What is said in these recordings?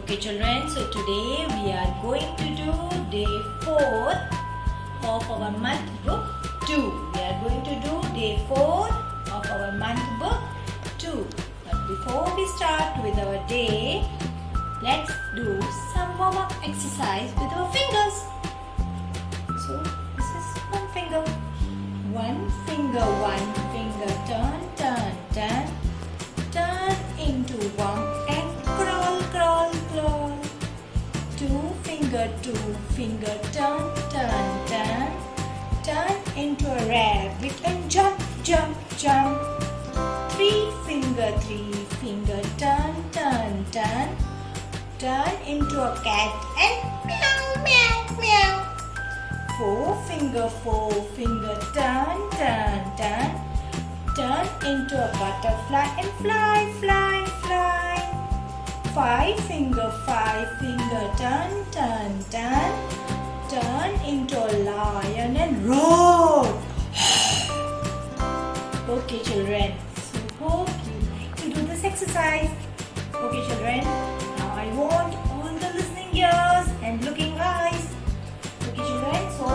Okay children, so today we are going to do day 4 of our month book 2. We are going to do day 4 of our month book 2. But before we start with our day, let's do some warm-up exercise with our fingers. So this is one finger, turn, turn, turn, turn into one and crawl, crawl, crawl. Two finger, turn, turn, turn, turn into a rabbit and jump, jump, jump. Three finger, turn, turn, turn, turn into a cat and meow, meow, meow. Four finger, turn, turn, turn, turn into a butterfly and fly, fly, fly. Five finger, turn, turn, turn, turn into a lion and roar. Okay children, so hope you like to do this exercise. Okay children, now I want all the listening ears and looking eyes. Okay children, so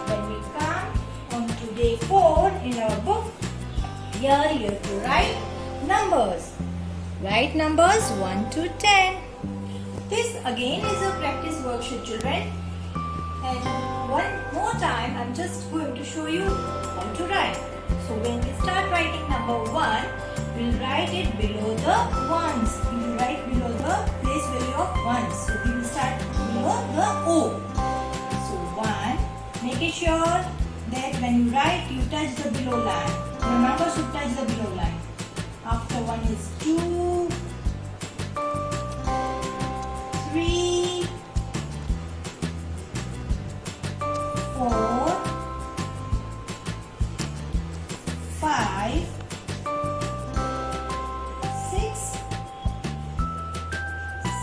when we come on to day 4 in our book, here you have to write numbers. Write numbers 1 to 10. This again is a practice worksheet children. And one more time I am just going to show you how to write. So when we start writing number 1, we will write it below the ones. We will write below the place value of ones. So we will start below the O. So 1, make it sure that when you write you touch the below line. The number should touch the below line. After 1 is 2, 3, 4, 5, 6,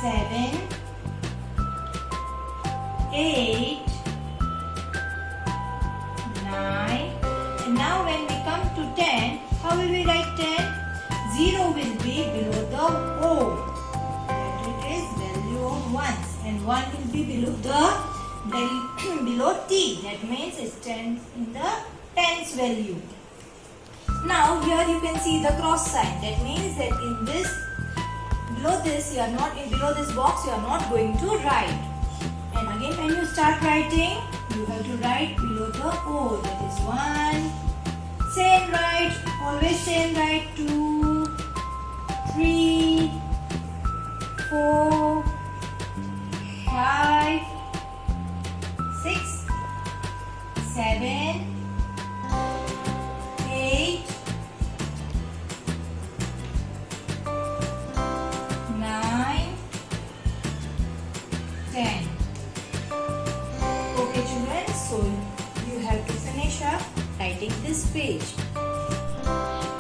7, 8, 9. And now when we come to 10, how will we write 10? 0 will be below the O. That it is value of ones. And 1 will be below the below T. That means it stands in the tens value. Now here you can see the cross sign. That means that in this below this you are not below this box you are not going to write. And again when you start writing you have to write below the O. That is 1. Same right. Always same right. 2, 3, 4, 5, 6, 7, 8, 9, 10. Okay children, so you have to finish up writing this page.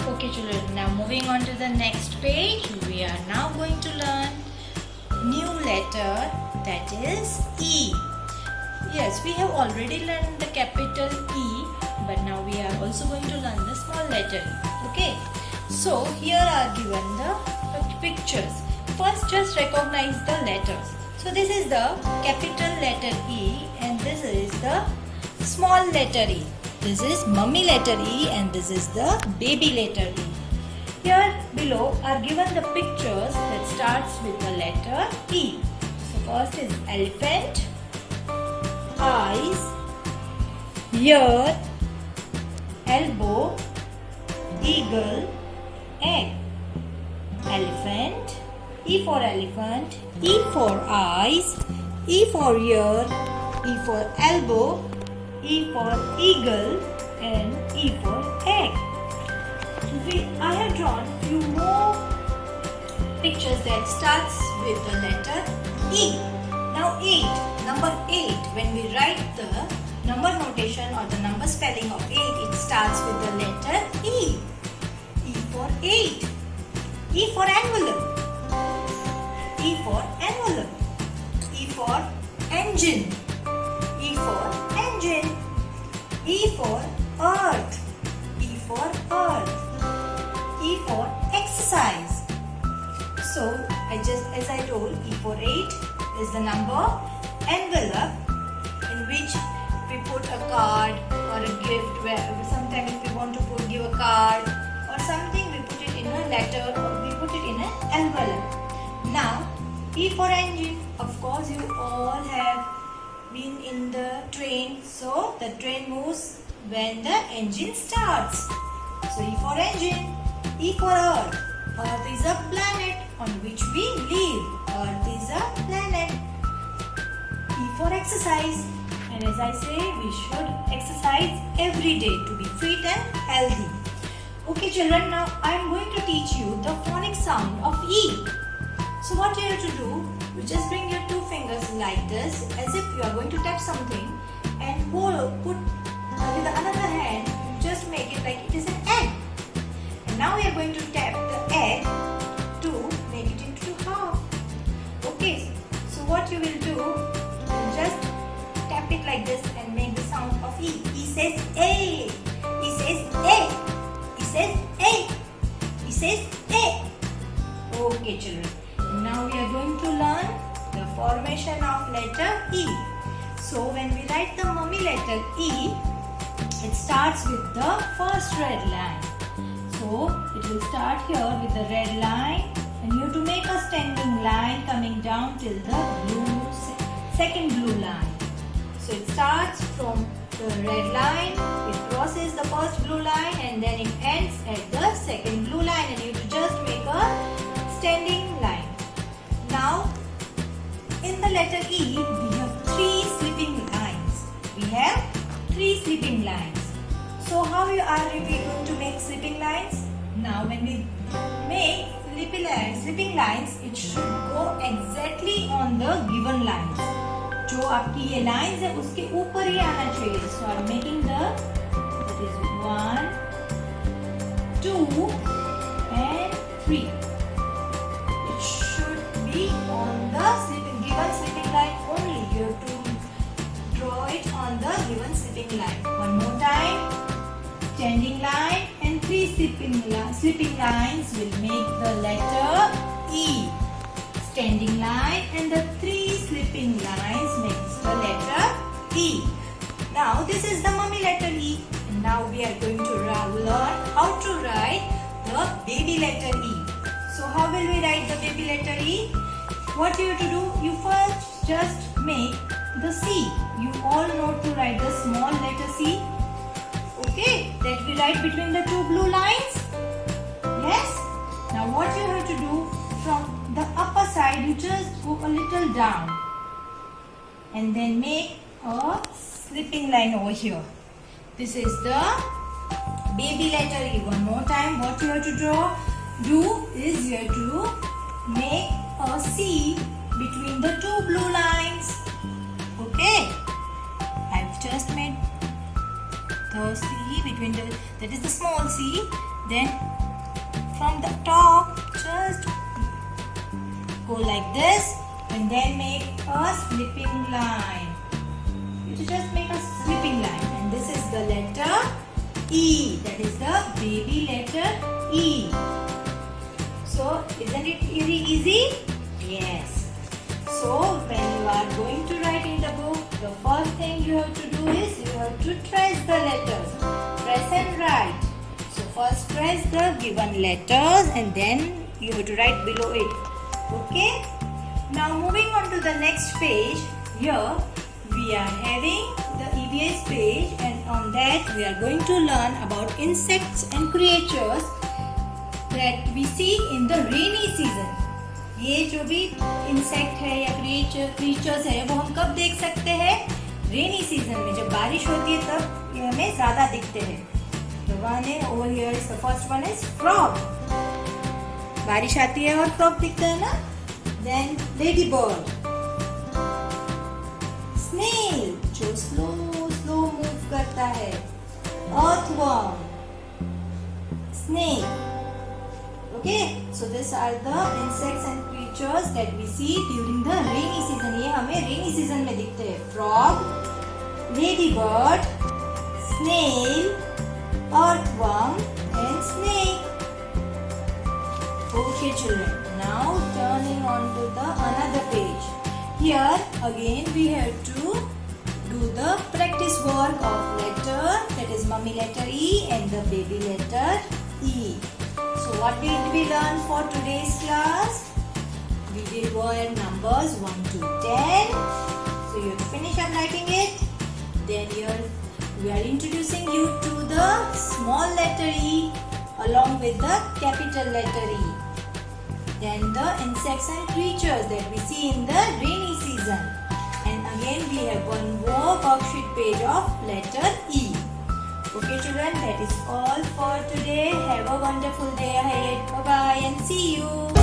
Okay children, now moving on to the next page, we are now going to learn new letter, that is E. Yes, we have already learned the capital E, but now we are also going to learn the small letter E. Okay, so here are given the pictures. First just recognize the letters. So this is the capital letter E and this is the small letter E. This is mummy letter E and this is the baby letter E. Here below are given the pictures that starts with the letter E. So first is elephant, eyes, ear, elbow, eagle, egg. Elephant, E for elephant, E for eyes, E for ear, E for elbow, E for eagle and E for egg. I have drawn few more pictures that starts with the letter E. Now 8, number 8, when we write the number notation or the number spelling of 8, it starts with the letter E. E for 8, E for envelope, E for envelope, E for engine, E for engine, E for earth, E for earth, E for exercise. So as I told, E for 8 is the number envelope in which we put a card or a gift. Where sometimes if we want to give a card or something, we put it in a letter or we put it in an envelope. Now, E for engine. Of course, you all have been in the train. So the train moves when the engine starts. So E for engine. E for earth. Earth is a planet on which we live. Earth is a planet. E for exercise. And as I say, we should exercise every day to be fit and healthy. Okay children, now I am going to teach you the phonic sound of E. So what you have to do, you just bring your two fingers like this as if you are going to tap something and put with the another hand, you just make it like it is an egg. And now we are going to tap the egg to make it into half. Okay, so what you will do, you just tap it like this and make the sound of E. E says A. E says A. E says A. E says A. Okay children. Now we are going to learn the formation of letter E. So when we write the mummy letter E, it starts with the first red line. So it will start here with the red line and you have to make a standing line coming down till the second blue line. So it starts from the red line, it crosses the first blue line and then it ends at the second blue line and you have to just make a standing line. Now, in the letter E, we have 3 slipping lines. We have 3 slipping lines. So, how are we going to make slipping lines? Now, when we make slipping lines, it should go exactly on the given lines. जो आपकी ये lines है, उसके ऊपर ही आना चाहिए. So, I'm making that is 1, 2, and 3. On the given slipping line only. You have to draw it on the given slipping line. One more time. Standing line and 3 slipping lines will make the letter E. Standing line and the 3 slipping lines makes the letter E. Now this is the mummy letter E. And now we are going to learn how to write the baby letter E. So how will we write the baby letter E? What you have to do, you first just make the C. You all know to write the small letter C. Okay, that we write between the 2 blue lines. Yes. Now what you have to do, from the upper side, you just go a little down. And then make a slipping line over here. This is the baby letter E. One more time, what you have to do is you have to make a C between the 2 blue lines. Okay, I've just made the C between that is the small C. Then from the top, just go like this and then make a slipping line. You just make a slipping line, and this is the letter E. That is the baby letter E. So, isn't it very easy? Yes. So, when you are going to write in the book, the first thing you have to do is you have to trace the letters. Press and write. So, first trace the given letters and then you have to write below it. Okay? Now, moving on to the next page. Here, we are having the EVS page, and on that we are going to learn about insects and creatures that we see in the rainy season. ये जो भी insect है या creatures है वो हम कब देख सकते हैं? रेनी सीजन में, जब बारिश होती है तब ये हमें ज्यादा दिखते हैं. The one over here is the first one is frog. बारिश आती है और फ्रॉग दिखता है ना. Then ladybird, snail जो स्लो मूव करता है, earthworm, snake. Okay, so these are the insects and creatures that we see during the rainy season. ये हमें rainy season में दिखते हैं. Frog, ladybird, snail, earthworm and snake. Okay children, now turning the another page. Here again we have to do the practice work of letter, that is mummy letter E and the baby letter E. So what did we learn for today's class? We did word numbers 1 to 10. So you finish up writing it. Then we are introducing you to the small letter E along with the capital letter E. Then the insects and creatures that we see in the rainy season. And again we have one more worksheet page of letter E. Okay children, that is all for today. Have a wonderful day ahead. Bye bye and see you.